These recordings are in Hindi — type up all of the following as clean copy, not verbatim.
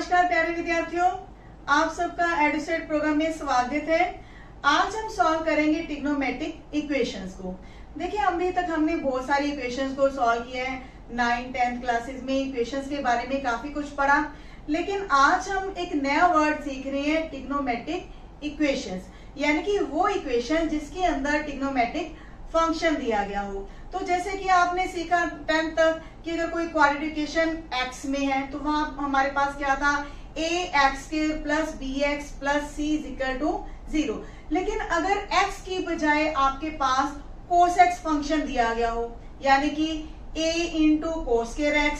नमस्कार प्यारे विद्यार्थियों, आप सबका एडुसेट प्रोग्राम में स्वागत है। आज हम सॉल्व करेंगे ट्रिग्नोमेट्रिक इक्वेशंस को। देखिए अभी तक हमने बहुत सारी इक्वेशंस को सॉल्व किया है। 9th-10th क्लासेस में इक्वेशंस के बारे में काफी कुछ पढ़ा, लेकिन आज हम एक नया वर्ड सीख रहे हैं, ट्रिग्नोमेट्रिक इक्वेशंस, यानी कि वो इक्वेशन जिसके अंदर ट्रिग्नोमेट्रिक फंक्शन दिया गया हो। तो जैसे कि आपने सीखा 10th तक कि अगर कोई क्वाड्रेटिकेशन x में है तो वहां हमारे पास क्या था, ax² plus bx plus c equal to 0। लेकिन अगर x की बजाय आपके पास cos x फंक्शन दिया गया हो, यानी कि a into cos² x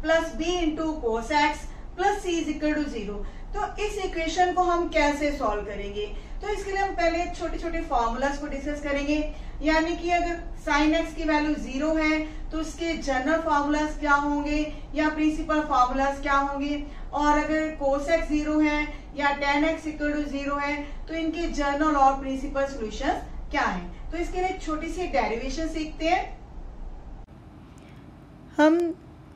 plus b into cos x plus c equal to 0, तो इस इक्वेशन को हम कैसे सॉल्व करेंगे? तो इसके लिए हम पहले छोटे छोटे फॉर्मूलाज को डिस्कस करेंगे। यानी कि अगर sin x की वैल्यू 0 है तो इसके जनरल फॉर्मूलाज क्या होंगे या प्रिंसिपल फॉर्मूलाज क्या होंगे, और अगर cos x 0 है या tan x इक्वल टू 0 है तो इनके जनरल और प्रिंसिपल सॉल्यूशंस क्या हैं। तो इसके लिए छोटी सी डेरिवेशन सीखते हैं। हम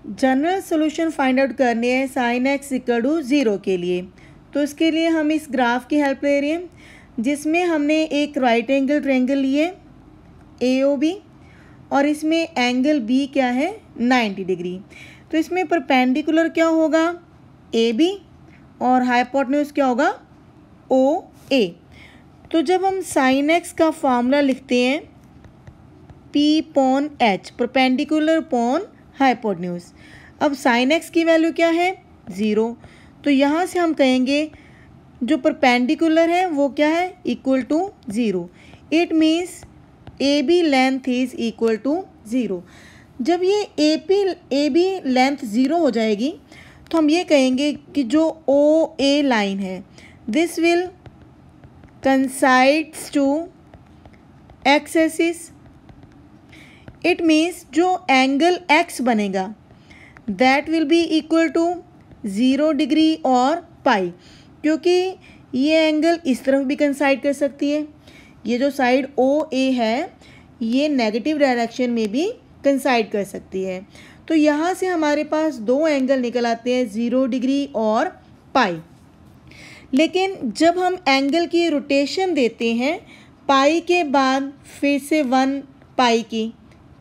जनरल सॉल्यूशन फाइंड आउट करने हैं sin x इक्वल टू 0 के लिए। तो इसके लिए हम इस ग्राफ की हेल्प ले रहे हैं, जिसमें हमने एक राइट एंगल ट्रायंगल लिए AOB, और इसमें एंगल B क्या है, 90 डिग्री। तो इसमें परपेंडिकुलर क्या होगा, AB, और हाइपोटेन्यूज क्या होगा, OA। तो जब हम sin x का फॉर्मूला लिखते हैं P/H, परपेंडिकुलर पॉन हाइपोटेन्यूज। अब sin x की वैल्यू क्या है, 0। तो यहाँ से हम कहेंगे जो परपेंडिकुलर है वो क्या है, equal to 0। It means AB length is equal to 0। जब ये AB लेंथ 0 हो जाएगी तो हम ये कहेंगे कि जो OA लाइन है this will coincides to x axis. It means जो एंगल x बनेगा that will be equal to 0 degree और पाई, क्योंकि ये एंगल इस तरफ भी कंसाइड कर सकती है। ये जो साइड OA है ये नेगेटिव डायरेक्शन में भी कंसाइड कर सकती है। तो यहाँ से हमारे पास दो एंगल निकल आते हैं, 0 डिग्री और पाई। लेकिन जब हम एंगल की रोटेशन देते हैं पाई के बाद फिर से 1 पाई की,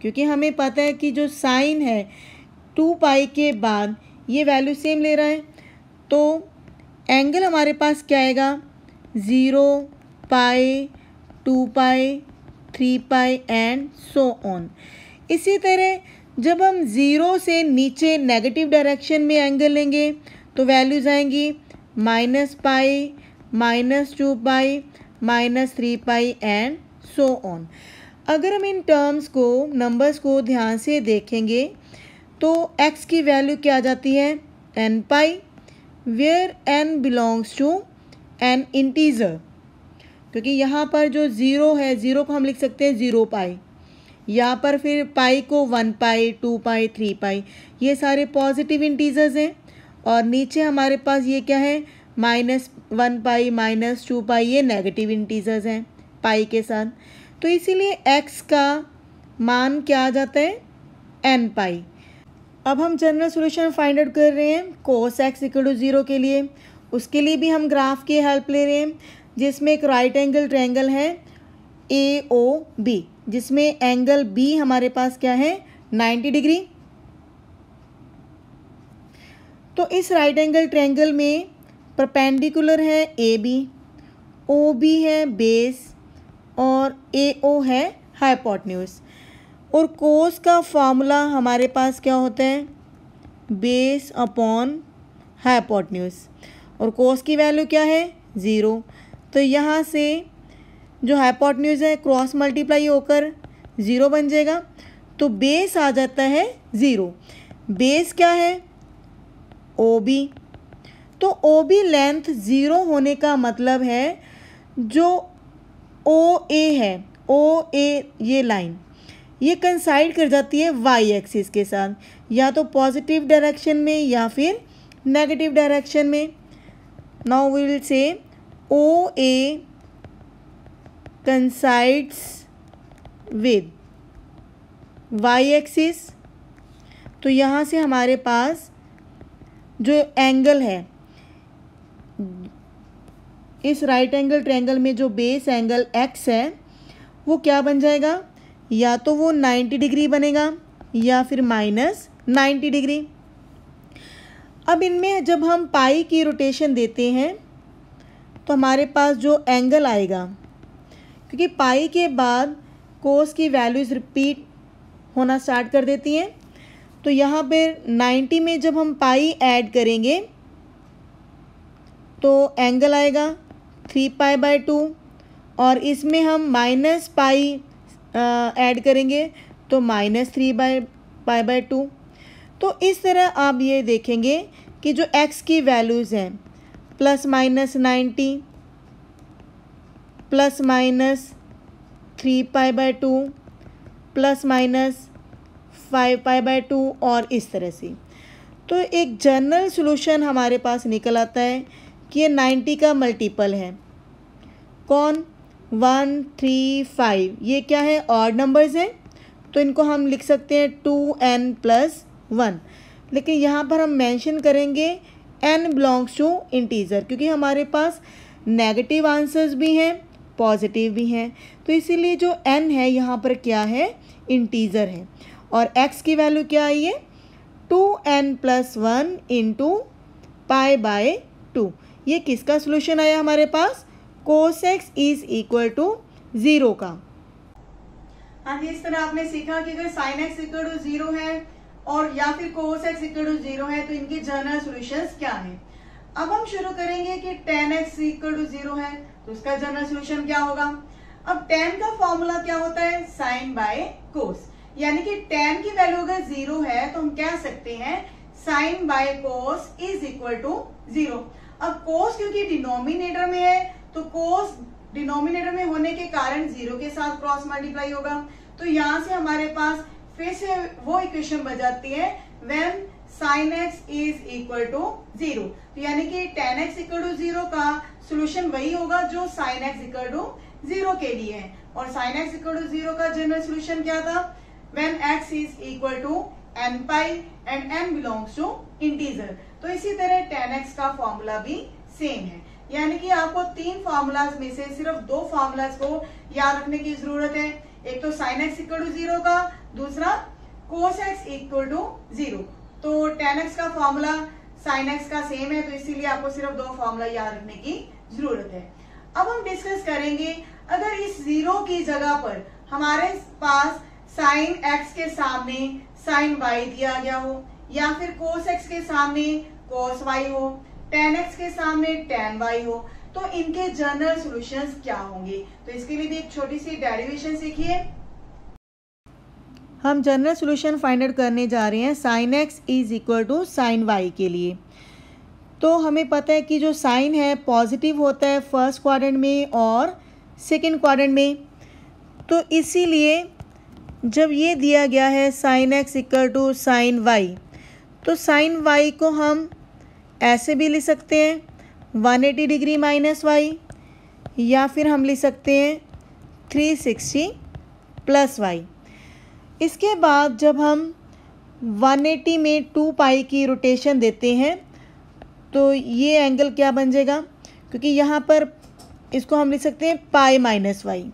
क्योंकि हमें पता है कि जो साइन है 2 पाई के बाद ये वैल्यू सेम ले रहा है, तो एंगल हमारे पास क्या आएगा, 0 पाई 2 पाई 3 पाई एंड सो ऑन। इसी तरह जब हम 0 से नीचे नेगेटिव डायरेक्शन में एंगल लेंगे तो वैल्यूज आएंगी -पाई, -2 पाई, -3 पाई एंड सो ऑन। अगर हम इन टर्म्स को, नंबर्स को ध्यान से देखेंगे तो x की वैल्यू क्या आ जाती है, n pi, where n belongs to n integer, क्योंकि यहाँ पर जो 0 है 0 को हम लिख सकते हैं 0 पाई, यहाँ पर फिर पाई को 1 पाई 2 पाई 3 पाई, ये सारे पॉजिटिव इंटीजर्स हैं। और नीचे हमारे पास ये क्या है, -1 पाई -2 पाई, ये नेगेटिव इंटीजर्स हैं पाई के साथ। तो इसीलिए x का मान क्या आ जाता है, n पाई। अब हम जनरल सॉल्यूशन फाइंड आउट कर रहे हैं cos x इक्वल टू 0 के लिए। उसके लिए भी हम ग्राफ की हेल्प ले रहे हैं, जिसमें एक राइट एंगल ट्रायंगल है AOB, जिसमें एंगल B हमारे पास क्या है, 90 डिग्री। तो इस राइट एंगल ट्रायंगल में परपेंडिकुलर है AB, OB है बेस और AO है हाइपोटेन्यूज। और कोस का फॉर्मूला हमारे पास क्या होता है, बेस अपॉन हाइपोटेन्यूज, और कोस की वैल्यू क्या है, 0। तो यहाँ से जो हाइपोटेन्यूज है क्रॉस मल्टीप्लाई होकर 0 बन जाएगा, तो बेस आ जाता है 0। बेस क्या है, OB। तो OB लेंथ 0 होने का मतलब है जो OA है, OA ये लाइन ये कंसाइड कर जाती है y एक्सिस के साथ, या तो पॉजिटिव डायरेक्शन में या फिर नेगेटिव डायरेक्शन में। Now we will say OA coincides with y axis. तो यहाँ से हमारे पास जो एंगल है इस राइट एंगल ट्रायंगल में जो बेस एंगल x है वो क्या बन जाएगा, या तो वो 90 डिग्री बनेगा या फिर -90 डिग्री। अब इनमें जब हम पाई की रोटेशन देते हैं तो हमारे पास जो एंगल आएगा, क्योंकि पाई के बाद कोस की वैल्यूज़ रिपीट होना स्टार्ट कर देती हैं, तो यहाँ पर 90 में जब हम पाई ऐड करेंगे तो एंगल आएगा 3π/2 और इसमें हम माइनस पाई ऐड करेंगे तो -3π/2। तो इस तरह आप ये देखेंगे कि जो x की वैल्यूज़ हैं ±90 ±3π/2 ±5π/2 और इस तरह से। तो एक जनरल सॉल्यूशन हमारे पास निकल आता है कि ये 90 का मल्टीपल है। कौन? 1, 3, 5। ये क्या है? ऑड नंबर्स हैं, तो इनको हम लिख सकते हैं 2n+1। लेकिन यहाँ पर हम मेंशन करेंगे n बिलोंग्स टू इंटीजर, क्योंकि हमारे पास नेगेटिव आंसर्स भी हैं, पॉजिटिव भी हैं, तो इसीलिए जो n है यहाँ पर क्या है? इंटीजर है। और x की वैल्यू क्या आई है? 2n+1 × π/2। ये किसका सोल्यूशन आया हमारे पास? cos x is equal to 0 का। हाँ जी, इस तरह आपने सीखा कि अगर sin x इक्वल टू 0 है और या फिर cos x इक्वल टू 0 है तो इनके जनरल सॉल्यूशंस क्या हैं। अब हम शुरू करेंगे कि tan x इक्वल टू 0 है तो उसका जनरल सॉल्यूशन क्या होगा। अब tan का फॉर्मूला क्या होता है? sin/cos, यानी कि tan की वैल्यू अगर 0 है तो हम कह सकते हैं sin/cos इज इक्वल टू 0। अब cos क्योंकि डिनोमिनेटर में है तो cos डिनोमिनेटर में होने के कारण 0 के साथ क्रॉस मल्टीप्लाई होगा, तो यहां से हमारे पास फिर से वो इक्वेशन बन जाती है when sin x is equal to 0। तो यानी कि tan x इक्वल टू 0 का सॉल्यूशन वही होगा जो sin x इक्वल टू 0 के लिए है। और sin x इक्वल टू 0 का जनरल सॉल्यूशन क्या था? When x is equal to nπ and n belongs to integer. तो इसी तरह tan x का फॉर्मूला भी सेम है, यानी कि आपको 3 फॉर्मूलाज में से सिर्फ 2 फॉर्मूलाज को याद रखने की जरूरत है। एक तो sin x इक्वल टू 0 का, दूसरा cos x इक्वल टू 0। तो tan x का फॉर्मूला sin x का सेम है, तो इसीलिए आपको सिर्फ 2 फॉर्मूला याद रखने की जरूरत है। अब हम डिस्कस करेंगे अगर इस 0 की जगह पर हमारे पास sin x के सामने sin y दिया गया हो, या फिर cos x के सामने cos y हो, tan x के सामने tan y हो, तो इनके जनरल सॉल्यूशंस क्या होंगे। तो इसके लिए भी एक छोटी सी डेरिवेशन सीखिए। हम जनरल सॉल्यूशन फाइंड आउट करने जा रहे हैं sin x is equal to sin y के लिए। तो हमें पता है कि जो साइन है पॉजिटिव होता है फर्स्ट क्वाड्रेंट में और सेकंड क्वाड्रेंट में, तो इसीलिए जब ये दिया गया है sin x equal to sin y, तो sin y को हम ऐसे भी लिख सकते हैं 180 डिग्री माइनस y, या फिर हम लिख सकते हैं 360 प्लस y। इसके बाद जब हम 180 में 2π की रोटेशन देते हैं तो ये एंगल क्या बन जाएगा, क्योंकि यहाँ पर इसको हम लिख सकते हैं π-y,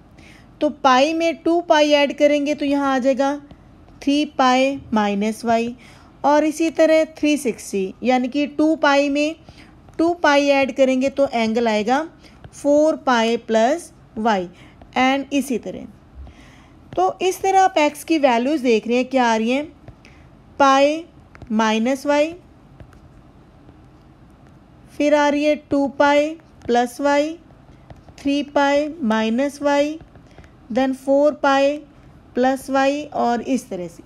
तो पाई में 2π ऐड करेंगे तो यहाँ आ जाएगा 3π-y, और इसी तरह 360 यानी कि 2π में 2π ऐड करेंगे तो एंगल आएगा 4π + y, एंड इसी तरह। तो इस तरह आप x की वैल्यूज़ देख रहे हैं क्या आ रही हैं, π-y, फिर आ रही है 2π + y, 3π - y, देन 4π + y, और इस तरह से।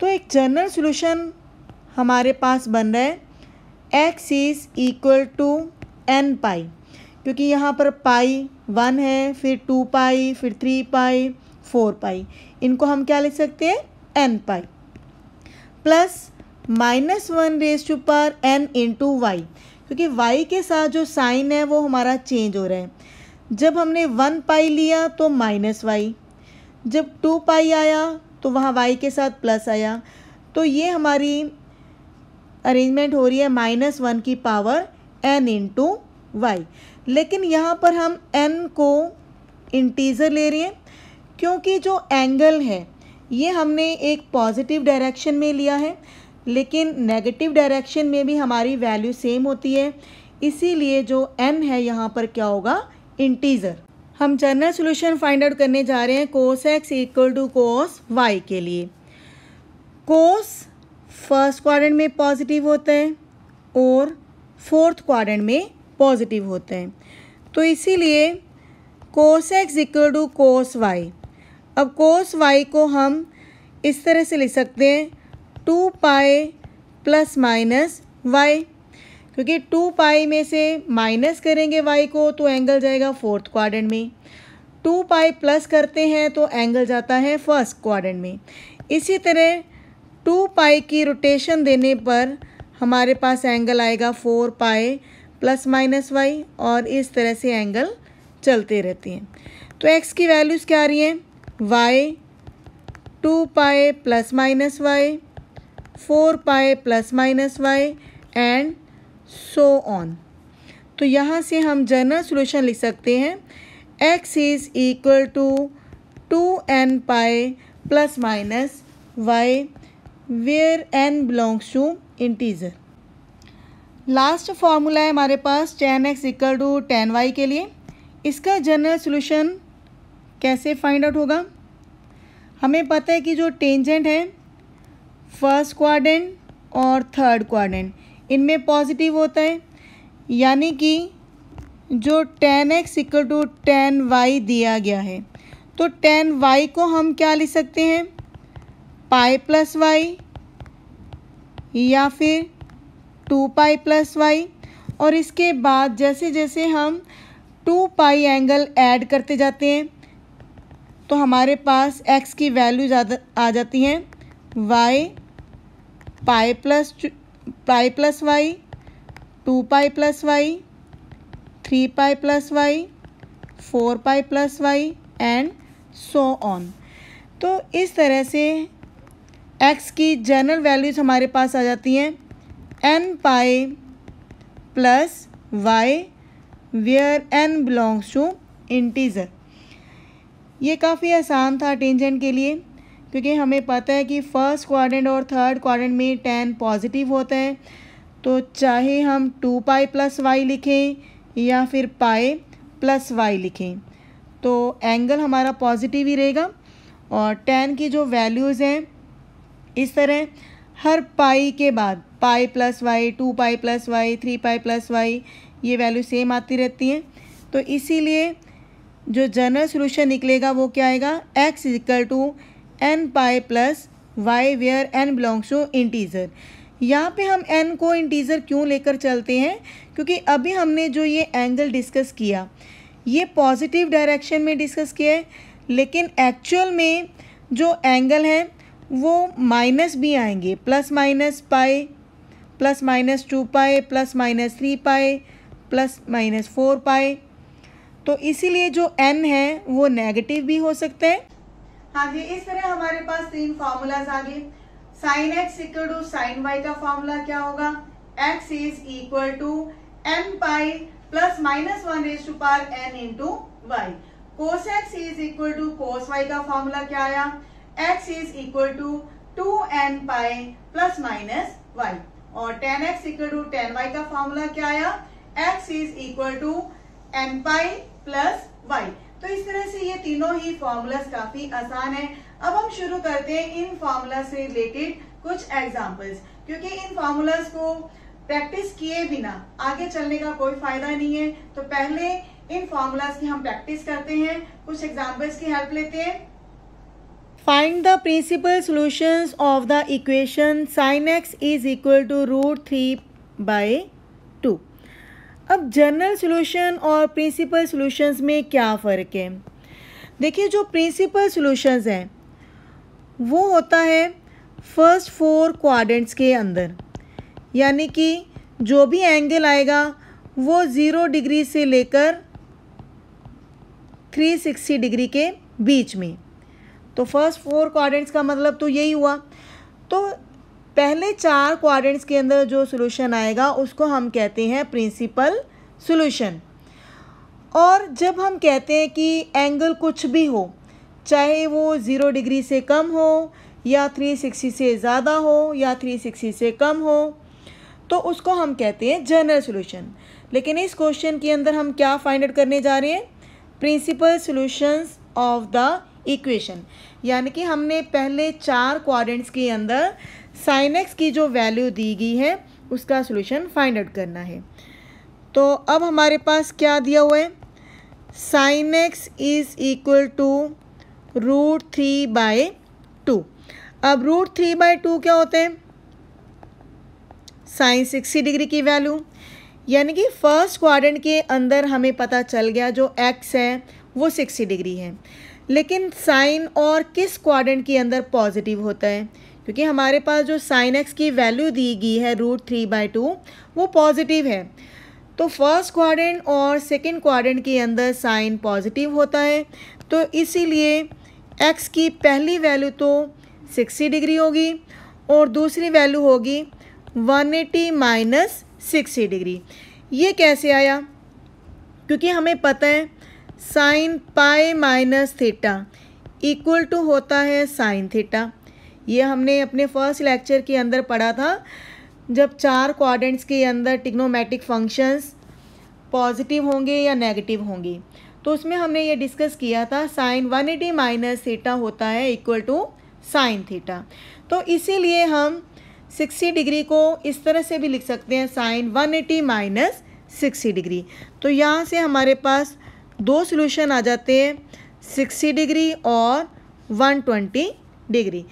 तो एक जनरल सॉल्यूशन हमारे पास बन रहा है x is equal to nπ, क्योंकि यहाँ पर पाई 1 है, फिर 2π, फिर 3π, 4π, इनको हम क्या लिख सकते हैं nπ प्लस -1 n × y, क्योंकि y के साथ जो साइन है वो हमारा चेंज हो रहा है। जब हमने 1π लिया तो -y, जब 2π आया तो वहाँ y के साथ प्लस आया, तो ये हमारी अरेंजमेंट हो रही है -1 की पावर n × y। लेकिन यहाँ पर हम n को इंटीजर ले रहे हैं क्योंकि जो एंगल है ये हमने एक पॉजिटिव डायरेक्शन में लिया है, लेकिन नेगेटिव डायरेक्शन में भी हमारी वैल्यू सेम होती है, इसीलिए जो n है यहाँ पर क्या होगा, इंटीजर। हम जनरल सॉल्यूशन फाइंड आउट करने जा रहे हैं cos x equal to cos y के लिए। cos फर्स्ट क्वाड्रेंट में पॉजिटिव होता है और फोर्थ क्वाड्रेंट में पॉजिटिव होता है, तो इसीलिए cos x equal to cos y। अब cos y को हम इस तरह से लिख सकते हैं 2 पाई प्लस माइनस y, क्योंकि 2 पाई में से माइनस करेंगे y को तो एंगल जाएगा फोर्थ क्वाड्रेंट में, 2 पाई प्लस करते हैं तो एंगल जाता है फर्स्ट क्वाड्रेंट में। इसी तरह 2 पाई की रोटेशन देने पर हमारे पास एंगल आएगा 4 पाई प्लस माइनस y, और इस तरह से एंगल चलते रहते हैं। तो x की वैल्यूज़ क्या आ रही हैं, y 2 pi plus minus y, 4 pi plus minus y and so on. तो यहाँ से हम जनरल सॉल्यूशन लिख सकते हैं x is equal to 2n pi plus minus y where n belongs to integer. Last formula है हमारे पास tan x equal to tan y के लिए। इसका जनरल सॉल्यूशन कैसे फाइंड आउट होगा, हमें पता है कि जो टेंजेंट है फर्स्ट क्वाड्रेंट और थर्ड क्वाड्रेंट इनमें पॉजिटिव होता है, यानी कि जो tan x equal to tan y दिया गया है तो tan y को हम क्या लिख सकते हैं, पाई प्लस वाई या फिर 2 पाई प्लस वाई, और इसके बाद जैसे जैसे हम 2 पाई एंगल ऐड करते जाते हैं तो हमारे पास x की वैल्यू ज़्यादा आ जाती हैं y pi plus y, 2 pi plus y, 3 pi plus y, 4 pi plus y and so on. तो इस तरह से x की जनरल वैल्यूज़ हमारे पास आ जाती हैं n pi plus y where n belongs to integer. ये काफ़ी आसान था टेंजेंट के लिए, क्योंकि हमें पता है कि फर्स्ट क्वाड्रेंट और थर्ड क्वाड्रेंट में tan पॉजिटिव होता है, तो चाहे हम 2 पाई प्लस वाई लिखें या फिर पाई प्लस वाई लिखें तो एंगल हमारा पॉजिटिव ही रहेगा। और tan की जो वैल्यूज़ हैं इस तरह हर पाई के बाद pi plus y, 2 pi plus y, 3 pi plus y, ये वैल्यू सेम आती रहती हैं। तो इसीलिए जो जनरल सॉल्यूशन निकलेगा वो क्या आएगा, x equal to n pi plus y where n belongs to integer. यहाँ पे हम n को इंटीजर क्यों लेकर चलते हैं, क्योंकि अभी हमने जो ये एंगल डिस्कस किया ये पॉजिटिव डायरेक्शन में डिस्कस किया है, लेकिन एक्चुअल में जो एंगल है वो माइनस भी आएंगे, plus minus pi, plus minus 2 pi, plus minus 3 pi, plus minus 4 पाई। तो इसीलिए जो n है वो नेगेटिव भी हो सकता है। हाँ जी, इस तरह हमारे पास 3 फार्मूलाज आ गए। Sine x equal to sine y का फार्मूला क्या होगा, x is equal to n pi plus minus 1 raise to power n into y. Cos x is equal to cos y का फार्मूला क्या आया, x is equal to 2n pi plus minus y। और tan x equal to tan y का फार्मूला क्या आया, x is equal to n pi plus y। तो इस तरह से ये तीनों ही फॉर्मूलाज काफी आसान है। अब हम शुरू करते हैं इन फॉर्मूला से रिलेटेड कुछ एग्जांपल्स, क्योंकि इन फॉर्मूलाज को प्रैक्टिस किए बिना आगे चलने का कोई फायदा नहीं है। तो पहले इन फॉर्मूलाज की हम प्रैक्टिस करते हैं, कुछ एग्जांपल्स की हेल्प लेते हैं। Find the principal solutions of the equation sin x is equal to √3/2। अब जनरल सॉल्यूशन और प्रिंसिपल सॉल्यूशंस में क्या फ़र्क है, देखिए जो प्रिंसिपल सॉल्यूशंस हैं वो होता है फर्स्ट 4 क्वाड्रेंट्स के अंदर, यानी कि जो भी एंगल आएगा वो 0 डिग्री से लेकर 360 डिग्री के बीच में। तो फर्स्ट 4 क्वाड्रेंट्स का मतलब तो यही हुआ। तो पहले 4 क्वाड्रेंट्स के अंदर जो सॉल्यूशन आएगा उसको हम कहते हैं प्रिंसिपल सॉल्यूशन। और जब हम कहते हैं कि एंगल कुछ भी हो, चाहे वो 0 डिग्री से कम हो या 360 से ज़्यादा हो या 360 से कम हो, तो उसको हम कहते हैं जनरल सॉल्यूशन। लेकिन इस क्वेश्चन के अंदर हम क्या फाइंड आउट करने जा रहे हैं? Principal solutions of the equation, यानी कि हमने पहले 4 क्वाड्रेंट्स के अंदर sin x की जो वैल्यू दी गई है उसका सॉल्यूशन फाइंड आउट करना है। तो अब हमारे पास क्या दिया हुआ है? sin x is equal to √3/2। अब √3/2 क्या होते हैं? sin 60 डिग्री की वैल्यू, यानी कि फर्स्ट क्वाड्रेंट के अंदर हमें पता चल गया जो x है वो 60 डिग्री है। लेकिन साइन और किस क्वाड्रेंट के अंदर पॉजिटिव होता है? क्योंकि हमारे पास जो sin x की वैल्यू दी गई है √3/2 वो पॉजिटिव है। तो फर्स्ट क्वाड्रेंट और सेकंड क्वाड्रेंट के अंदर साइन पॉजिटिव होता है, तो इसीलिए x की पहली वैल्यू तो 60 डिग्री होगी और दूसरी वैल्यू होगी 180 - 60 डिग्री। ये कैसे आया? क्योंकि हमें पता है sin π - थीटा इक्वल टू होता है sin थीटा। ये हमने अपने फर्स्ट लेक्चर के अंदर पढ़ा था, जब 4 क्वाड्रेंट्स के अंदर ट्रिग्नोमेट्रिक फंक्शंस पॉजिटिव होंगे या नेगेटिव होंगे, तो उसमें हमने ये डिस्कस किया था sin 180 - थीटा होता है इक्वल टू sin थीटा। तो इसीलिए हम 60 डिग्री को इस तरह से भी लिख सकते हैं sin 180 - 60 डिग्री। तो यहाँ से हमारे पास 2 सॉल्यूशन आ जाते हैं, 60 डिग्री और 120 डिग्री।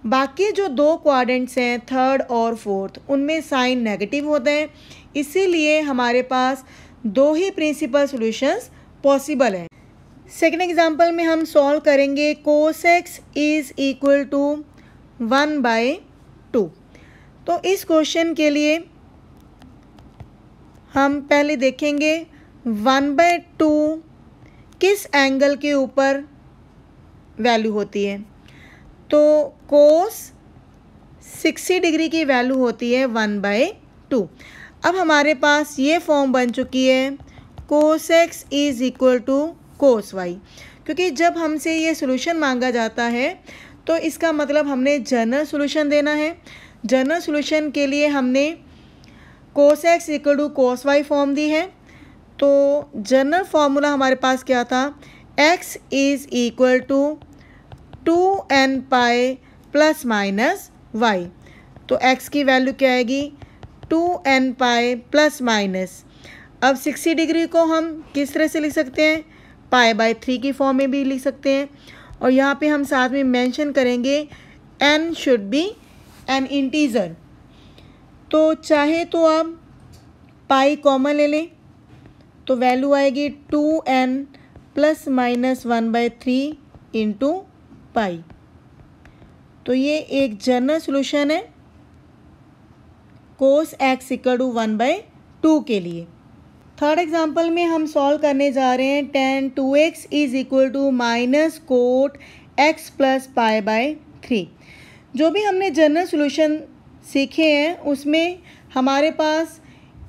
बाकी जो 2 क्वाड्रेंट्स हैं थर्ड और फोर्थ, उनमें साइन नेगेटिव होते हैं, इसीलिए हमारे पास 2 ही प्रिंसिपल सॉल्यूशंस पॉसिबल हैं। सेकेंड एग्जांपल में हम सॉल्व करेंगे cos x is equal to 1/2। तो इस क्वेश्चन के लिए हम पहले देखेंगे 1/2 किस एंगल के ऊपर वैल्यू होती है। तो cos 60 डिग्री की वैल्यू होती है 1/2। अब हमारे पास ये फॉर्म बन चुकी है cos x is equal to cos y। क्योंकि जब हमसे ये सॉल्यूशन मांगा जाता है तो इसका मतलब हमने जनरल सॉल्यूशन देना है। जनरल सॉल्यूशन के लिए हमने cos x equal to cos y form दी है। तो जनरल फार्मूला हमारे पास क्या था? x is equal to 2n pi plus minus y। तो x की वैल्यू क्या आएगी? 2n pi plus minus. अब 60 डिग्री को हम किस तरह से लिख सकते हैं? π/3 की फॉर्म में भी लिख सकते हैं। और यहाँ पे हम साथ में मेंशन करेंगे n should be N integer. तो चाहे तो अब पाई कॉमन ले लें, तो वैल्यू आएगी 2n plus minus 1/3 into pi. तो ये एक जनरल सॉल्यूशन है cos x इक्वल टू 1/2 के लिए। थर्ड एग्जांपल में हम सॉल्व करने जा रहे हैं tan 2x is equal to minus cot x plus π/3। जो भी हमने जनरल सॉल्यूशन सीखे हैं उसमें हमारे पास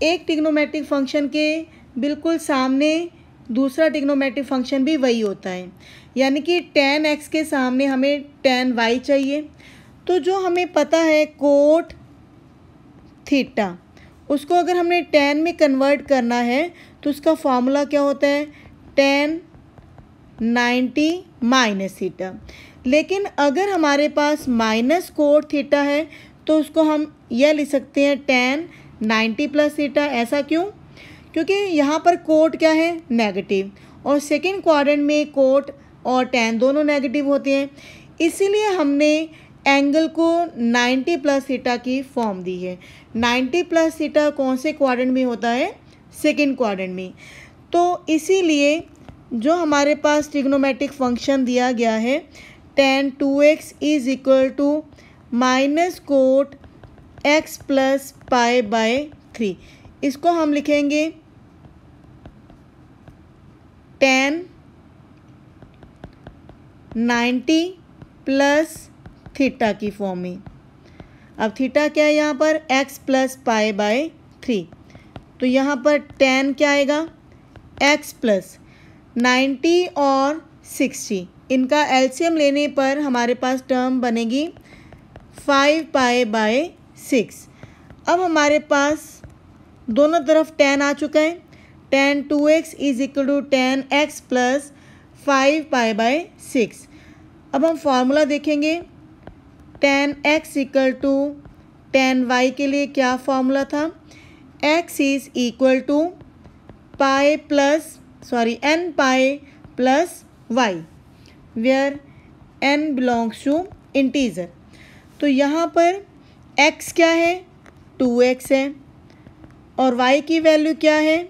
एक ट्रिग्नोमेट्रिक फंक्शन के बिल्कुल सामने दूसरा ट्रिग्नोमेट्रिक फंक्शन भी वही होता है, यानी कि tan x के सामने हमें tan y चाहिए। तो जो हमें पता है कोट थीटा, उसको अगर हमने tan में कन्वर्ट करना है तो उसका फॉर्मूला क्या होता है? tan 90 minus theta. लेकिन अगर हमारे पास माइनस कोट थीटा है तो उसको हम यह लिख सकते हैं tan 90 प्लस थीटा। ऐसा क्यों? क्योंकि यहाँ पर कोट क्या है? नेगेटिव, और सेकेंड क्वाड्रेंट में कोट और tan दोनों नेगेटिव होते हैं, इसीलिए हमने एंगल को 90 प्लस थीटा की फॉर्म दी है। 90 प्लस थीटा कौन से क्वाड्रेंट में होता है? सेकेंड क्वाड्रेंट में। तो इसीलिए जो हमारे पास ट्रिग्नोमेट्रिक फंक्शन दिया गया है tan 2x is equal to minus cot x plus π/3, इसको हम लिखेंगे tan 90 प्लस थीटा की फॉर्म में। अब थीटा क्या है यहाँ पर? x plus π/3। तो यहाँ पर tan क्या आएगा? एक्स प्लस 90 और 60, इनका एलसीएम लेने पर हमारे पास टर्म बनेगी 5π/6। अब हमारे पास दोनों तरफ tan आ चुका है। tan 2x is equal to tan x plus 5π/6। अब हम फार्मूला देखेंगे। tan x equal to tan y के लिए क्या फार्मूला था? x is equal to n pi plus y where n belongs to integer. तो यहाँ पर x क्या है? 2x है और y की वैल्यू क्या है?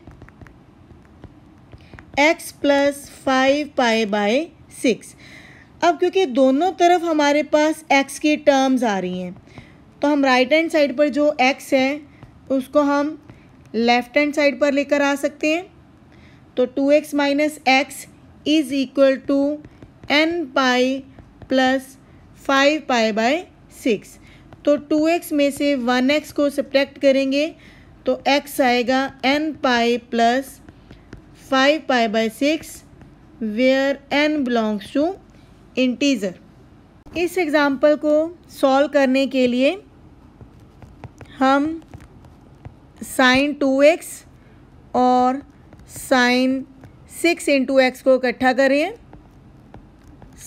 x plus 5π/6। अब क्योंकि दोनों तरफ हमारे पास x की टर्म्स आ रही हैं तो हम राइट हैंड साइड पर जो x है उसको हम लेफ्ट हैंड साइड पर लेकर आ सकते हैं। तो 2x minus x is equal to n pi plus 5π/6। तो 2x में से 1x को सब्ट्रैक्ट करेंगे तो x आएगा n pi plus 5π/6 where n belongs to integer. इस एग्ज़ाम्पल को सॉल्व करने के लिए हम sin 2x और sin 6 × x को इकट्ठा कर रहे हैं,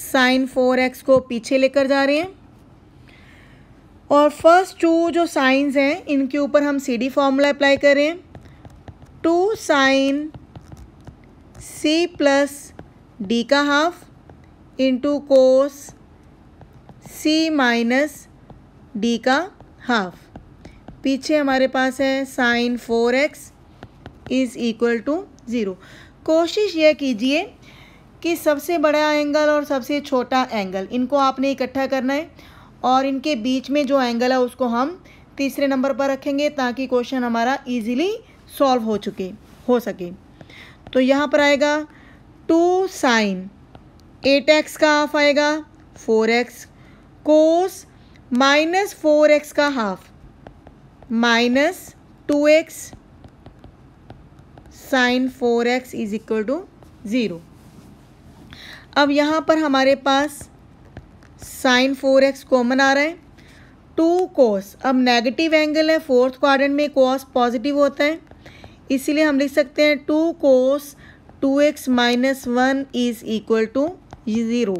sin 4x को पीछे लेकर जा रहे हैं और फर्स्ट टू जो साइंस हैं इनके ऊपर हम CD फॉर्मूला अप्लाई कर रहे हैं। 2 sin c प्लस d का half into cos c minus d का हाफ। पीछे हमारे पास है sin 4x is equal to 0। कोशिश यह कीजिए कि सबसे बड़ा एंगल और सबसे छोटा एंगल इनको आपने इकट्ठा करना है और इनके बीच में जो एंगल है उसको हम तीसरे नंबर पर रखेंगे ताकि क्वेश्चन हमारा इजीली सॉल्व हो सके। तो यहाँ पर आएगा 2 sin 8x का हाफ आएगा 4x कोस माइनस 4x का half minus 2x sin 4x is equal to 0। अब यहाँ पर हमारे पास sin 4x कॉमन आ रहा है। 2 cos, अब नेगेटिव एंगल है, फोर्थ क्वाड्रेंट में cos पॉजिटिव होता है, इसीलिए हम लिख सकते हैं 2 cos 2x minus 1 is equal to 0।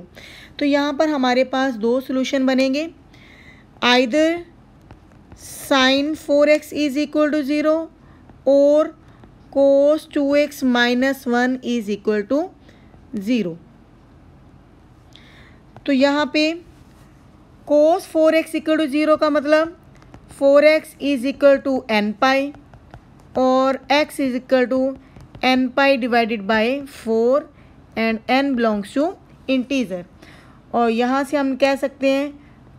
तो यहाँ पर हमारे पास दो सोल्यूशन बनेंगे, either sin 4x is equal to 0 और cos 2x minus 1 is equal to 0। तो यहाँ पे cos 4x इक्वल टू 0 का मतलब 4x is equal to n pi और x is equal to n pi divided by 4 and n belongs to integer. और यहाँ से हम कह सकते हैं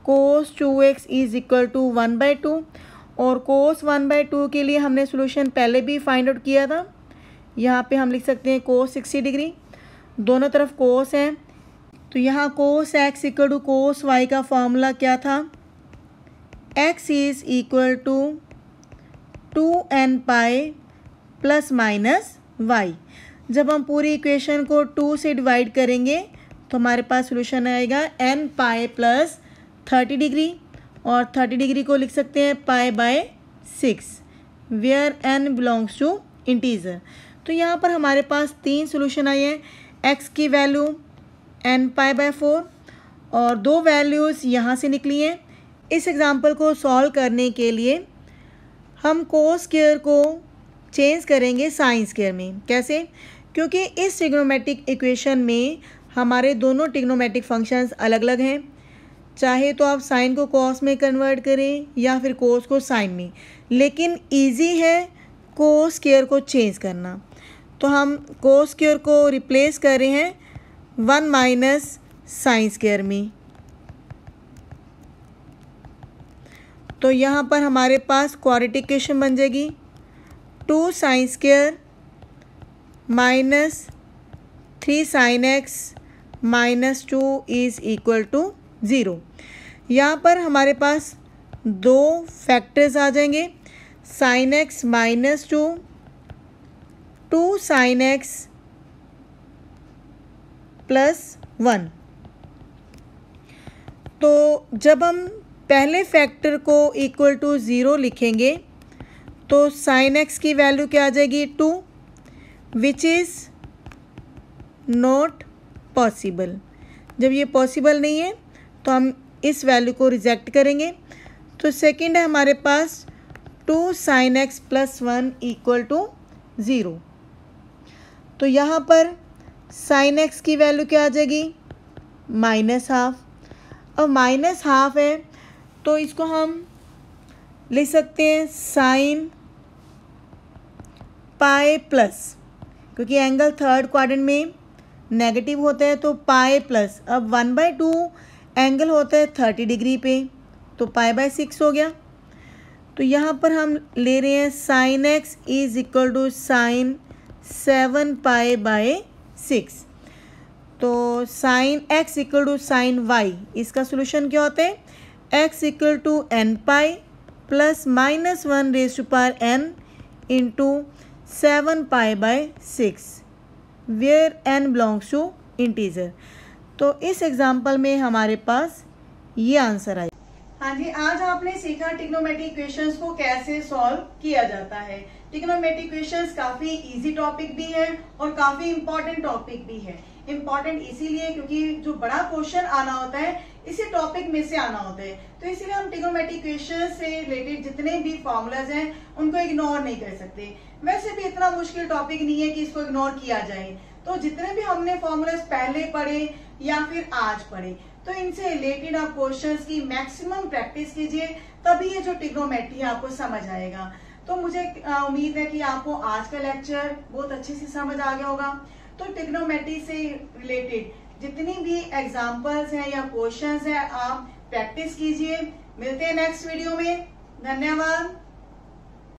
cos 2x is equal to 1/2 और cos 1/2 के लिए हमने सोल्यूशन पहले भी फाइंड आउट किया था। यहाँ पे हम लिख सकते हैं cos 60 डिग्री, दोनों तरफ cos हैं तो यहाँ cos x equal to cos y का फॉर्मूला क्या था? x is equal to 2n pi plus minus y। जब हम पूरी इक्वेशन को 2 से डिवाइड करेंगे तो हमारे पास सोल्यूशन आएगा n पाई प्लस 30 डिग्री और 30 डिग्री को लिख सकते हैं π/6 where n belongs to integer. तो यहाँ पर हमारे पास 3 सोल्यूशन आए हैं, x की वैल्यू n π/4 और 2 वैल्यूज़ यहाँ से निकली हैं। इस एग्ज़ाम्पल को सॉल्व करने के लिए हम कोस स्क्वायर को चेंज करेंगे साइन स्क्वायर में। कैसे? क्योंकि इस ट्रिग्नोमेट्रिक इक्वेशन में हमारे दोनों ट्रिग्नोमेट्रिक फंक्शंस अलग अलग हैं, चाहे तो आप साइन को कॉस में कन्वर्ट करें या फिर कोस को साइन में, लेकिन इजी है कोस स्क्वायर को चेंज करना। तो हम कोस स्क्वायर को रिप्लेस कर रहे हैं 1 माइनस साइन स्क्वायर में। तो यहाँ पर हमारे पास क्वाड्रेटिक इक्वेशन बन जाएगी 2 sine square minus 3 sine x minus 2 is equal to 0। यहाँ पर हमारे पास 2 फैक्टर्स आ जाएंगे, sine x minus 2 2 sin x +1। तो जब हम पहले फैक्टर को इक्वल टू 0 लिखेंगे तो sin x की वैल्यू क्या आ जाएगी 2, विच इज़ नॉट पॉसिबल। जब ये पॉसिबल नहीं है तो हम इस वैल्यू को रिजेक्ट करेंगे। तो सेकंड है हमारे पास 2 sin x +1 इक्वल टू 0। तो यहाँ पर sin x की वैल्यू क्या आ जाएगी -12। अब -12 है तो इसको हम लिख सकते हैं sin पाई प्लस, क्योंकि एंगल थर्ड क्वाड्रेंट में नेगेटिव होता है तो पाई प्लस। अब 1/2 एंगल होता है 30 डिग्री पे तो पाई/6 हो गया। तो यहाँ पर हम ले रहे हैं sin x is equal to sin 7 पाई/6। तो sin x equal to sin y, इसका सोल्यूशन क्या होता है x equal to n pi plus -1 raise to power n into 7 पाई/6 where n belongs to integer. तो इस एग्जाम्पल में हमारे पास ये आंसर आया। हाँ जी, आज आपने सीखा ट्रिग्नोमेट्रिक इक्वेशंस को कैसे सॉल्व किया जाता है। ट्रिग्नोमेट्रिक इक्वेशंस काफी इजी टॉपिक भी है और काफी इम्पोर्टेंट टॉपिक भी है। इम्पोर्टेंट इसीलिए क्योंकि जो बड़ा क्वेश्चन आना होता है इसी टॉपिक में से आना होता है, तो इसीलिए हम ट्रिग्नोमेट्रिक इक्वेशन से रिलेटेड जितने भी फॉर्मूलाज हैं उनको इग्नोर नहीं कर सकते। वैसे भी इतना मुश्किल टॉपिक नहीं है कि इसको इग्नोर किया जाए। तो जितने भी हमने फॉर्मूलाज पहले पढ़े या फिर आज पढ़े, तो इनसे रिलेटेड आप क्वेश्चंस की मैक्सिमम प्रैक्टिस कीजिए, तभी ये जो ट्रिग्नोमेट्री आपको समझ आएगा। तो मुझे उम्मीद है कि आपको आज का लेक्चर बहुत अच्छे से समझ आ गया होगा। तो ट्रिग्नोमेट्री से रिलेटेड जितनी भी एग्जांपल्स हैं या क्वेश्चंस हैं आप प्रैक्टिस कीजिए। मिलते हैं नेक्स्ट वीडियो में। धन्यवाद।